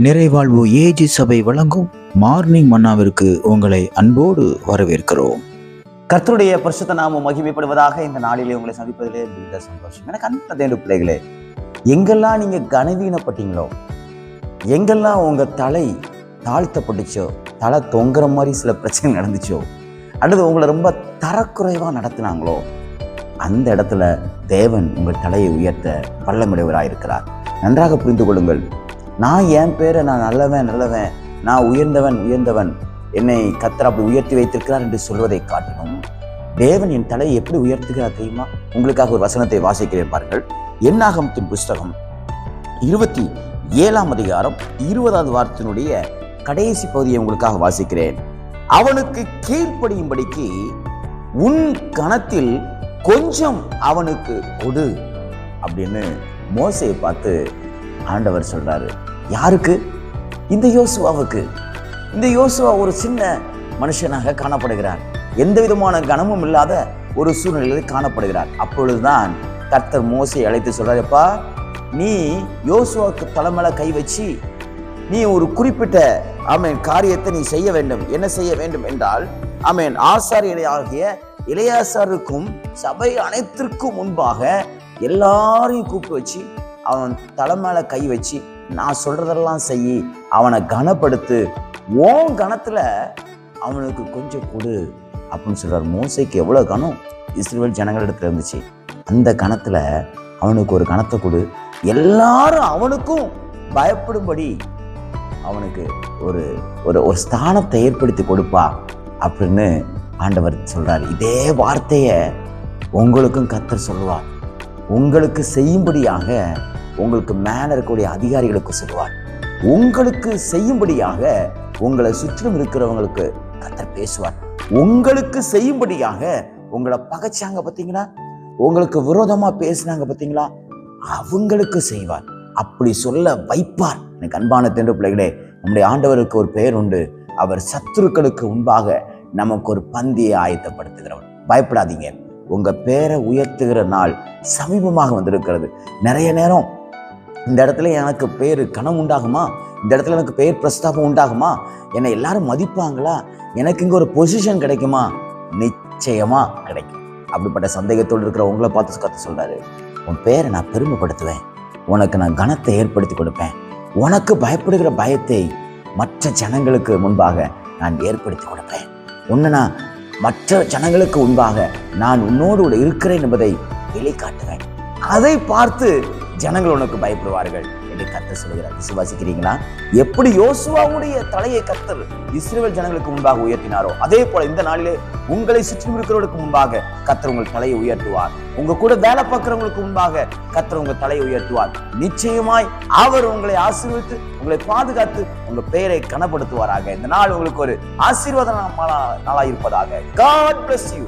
நிறைவாழ்வு AG சபை வழங்கும் morning மன்னாவிற்கு உங்களை அன்போடு வரவேற்கிறோம். கர்த்தருடைய பரிசுத்த நாமம் மகிமைப்படுவதாக. இந்த நாளிலே உங்களை சந்திப்பதிலே மிகுந்த சந்தோஷம். எனக்கு அந்த தேடு பிள்ளைகளே, எங்கெல்லாம் நீங்க கனவீனப்பட்டீங்களோ, எங்கெல்லாம் உங்க தலை தாழ்த்தப்பட்டுச்சோ, தலை தொங்குற மாதிரி சில பிரச்சனை நடந்துச்சோ, அல்லது உங்களை ரொம்ப தரக்குறைவா நடத்தினாங்களோ, அந்த இடத்துல தேவன் உங்கள் தலையை உயர்த்த வல்லமுடையவராயிருக்கிறார். நன்றாக புரிந்து கொள்ளுங்கள். நான் என் பேரை நான் நல்லவன், நான் உயர்ந்தவன், என்னை கர்த்தர் அப்படி உயர்த்தி வைத்திருக்கிறார் என்று சொல்வதை காட்டிலும் தேவன் என் தலையை எப்படி உயர்த்துகிறார் தெரியுமா? உங்களுக்காக ஒரு வசனத்தை வாசிக்கிறேன் பாருங்கள். என்னாகமத்தின் புஸ்தகம் 27ஆம் அதிகாரம் 20வது வார்த்தையினுடைய கடைசி பகுதியை உங்களுக்காக வாசிக்கிறேன். அவனுக்கு கீழ்ப்படியும்படிக்கு உன் கணத்தில் கொஞ்சம் அவனுக்கு கொடு அப்படின்னு மோசேயை பார்த்து ஆண்டவர் சொல்றாரு. யாருக்கு? இந்த யோசுவாவுக்கு. இந்த யோசுவா ஒரு சின்ன மனுஷனாக காணப்படுகிறார். எந்த விதமான கனமும் இல்லாத ஒரு சூழ்நிலையில் காணப்படுகிறார். அப்பொழுதுதான் கர்த்தர் மோசேயை அழைத்து சொல்றாரு, அப்பா, நீ யோசுவாவுக்கு தலைமையில கை வச்சு நீ ஒரு குறிப்பிட்ட காரியத்தை நீ செய்ய வேண்டும். என்ன செய்ய வேண்டும் என்றால், ஆசாரியராகிய எலெயாசாருக்கும் சபை அனைத்திற்கும் முன்பாக எல்லாரையும் கூப்பிட்டு வச்சு அவன் தலைமையில கை வச்சு நான் சொல்றதெல்லாம் செய்யி அவனை கனப்படுத்து, உன் கணத்துல அவனுக்கு கொஞ்சம் கொடு அப்படின்னு சொல்றாரு. மோசேக்கு எவ்வளவு கனம் இஸ்ரவேல் ஜனங்களிடத்துல இருந்துச்சு, அந்த கணத்துல அவனுக்கு ஒரு கணத்தை கொடு, எல்லாரும் அவனுக்கும் பயப்படும்படி அவனுக்கு ஒரு ஒரு ஒரு ஸ்தானத்தை ஏற்படுத்தி கொடுப்பா அப்படின்னு ஆண்டவர் சொல்றாரு. இதே வார்த்தைய உங்களுக்கும் கர்த்தர் சொல்லுவார். உங்களுக்கு செய்யும்படியாக உங்களுக்கு மேல இருக்கக்கூடிய அதிகாரிகளுக்கு சொல்லுவார். உங்களுக்கு செய்யும்படியாக உங்களை சுற்றிலும் இருக்கிறவங்களுக்கு கர்த்தர் பேசுவார். உங்களுக்கு செய்யும்படியாக உங்களை பகைச்சாங்க பார்த்தீங்களா, உங்களுக்கு விரோதமா பேசினாங்க பார்த்தீங்களா, அவங்களுக்கு செய்வார். அப்படி சொல்ல வைப்பார். எனக்கு அன்பான தென்று பிள்ளைகளே, நம்முடைய ஆண்டவருக்கு ஒரு பெயர் உண்டு. அவர் சத்துருக்களுக்கு முன்பாக நமக்கு ஒரு பந்தியை ஆயத்தப்படுத்துகிறவர். பயப்படாதீங்க. உங்க பேரை உயர்த்துகிற நாள் சமீபமாக வந்திருக்கிறது. நிறைய நேரம் இந்த இடத்துல எனக்கு பேர் கனம் உண்டாகுமா, இந்த இடத்துல எனக்கு பேர் பிரஸ்தாபம் உண்டாகுமா, என்னை எல்லாரும் மதிப்பாங்களா, எனக்கு இங்க ஒரு பொசிஷன் கிடைக்குமா? நிச்சயமா கிடைக்கும். அப்படிப்பட்ட சந்தேகத்தோடு இருக்கிற உங்களை பார்த்து கர்த்தர் சொல்றாரு, உன் பேரை நான் பெருமைப்படுத்துவேன், உனக்கு நான் கனத்தை ஏற்படுத்தி கொடுப்பேன், உனக்கு பயப்படுகிற பயத்தை மற்ற ஜனங்களுக்கு முன்பாக நான் ஏற்படுத்தி கொடுப்பேன், உன்னை நான் மற்ற ஜனங்களுக்கு முன்பாக நான் உன்னோடு இருக்கிறேன் என்பதை வெளிக்காட்டுவேன், அதை பார்த்து ஜனங்கள் உனக்கு பயப்படுவார்கள் என்று கர்த்தர் சொல்கிறார். விசுவாசிக்கிறீங்களா? எப்படி யோசுவாவுடைய தலையை கர்த்தர் இஸ்ரவேல் ஜனங்களுக்கு முன்பாக உயர்த்தினாரோ, அதே போல இந்த நாளிலே உங்களை சுற்றி இருக்கிறவர்களுக்கு முன்பாக கர்த்தர் உங்கள் தலையை உயர்த்துவார். உங்க கூட வேலை பார்க்கிறவங்களுக்கு முன்பாக கர்த்தர் உங்க தலையை உயர்த்துவார். நிச்சயமாய் அவர் உங்களை ஆசீர்வதித்து உங்களை பாதுகாத்து உங்க பெயரை கனப்படுத்துவாராக. இந்த நாள் உங்களுக்கு ஒரு ஆசீர்வாத நாளாக இருப்பதாக. God bless you.